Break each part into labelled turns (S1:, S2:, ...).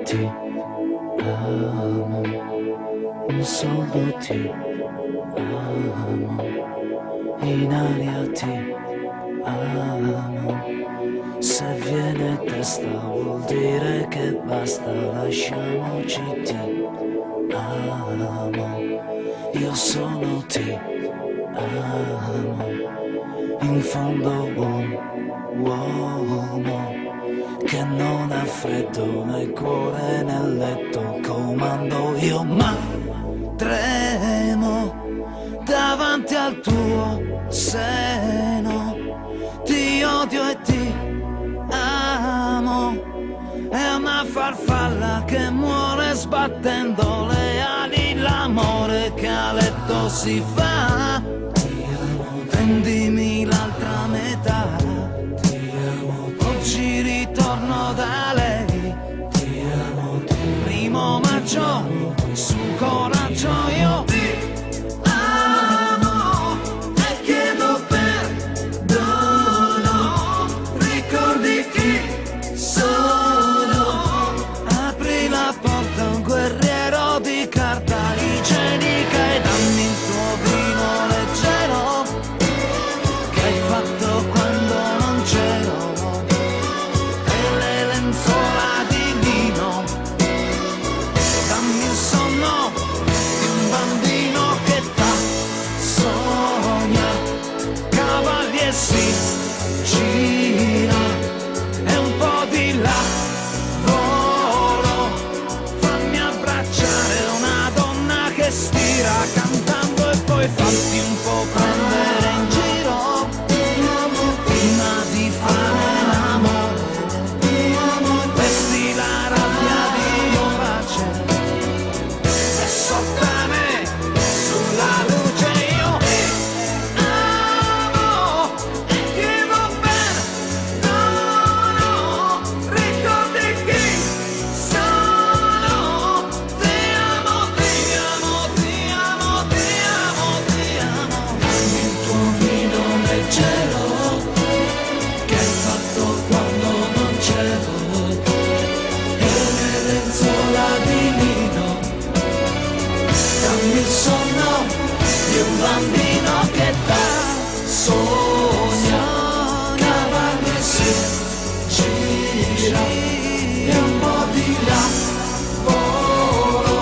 S1: ti amo, solo ti amo, in aria ti amo. Se viene testa vuol dire che basta, lasciamoci, ti amo, io sono ti amo, in fondo un uomo che non ha freddo nel cuore nel letto, comando io ma tremo davanti al tuo seno, ti odio e ti amo, è una farfalla che muore sbattendo le ali, l'amore che a letto si fa, prendimi l'altra metà, oggi ritorno da lei, primo maggio, su coraggio io ti amo e chiedo perdono, ricordi chi sono, apri la porta a un guerriero di carta igienica e dammi il tuo vino leggero che hai fatto quando non c'ero, e le lenzuola di lino, dammi il sonno di un bambino che t'ha sogna, cavalli e si gira e un po' di là volo, fammi abbracciare una donna che stira cantando e poi fatti un po' prendere in giro prima di fare l'amore, vesti la rabbia di pace e sottane sulla luce io ti amo e chiedo perdono, ricordi chi sono, ti amo, ti amo, ti amo, ti amo, ti amo, dammi il tuo vino leggero che hai fatto quando non c'ero, e le lenzuola di lino, dammi il sonno di un bambino che t'ha sogna, cavalli e si gira e un po' di là volo,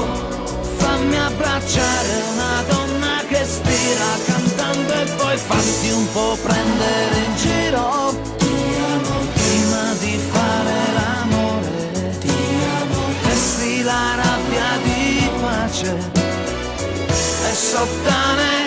S1: fammi abbracciare una donna che stira cantando e poi fatti un po' prendere in giro prima di fare l'amore, vesti la rabbia di pace e sottane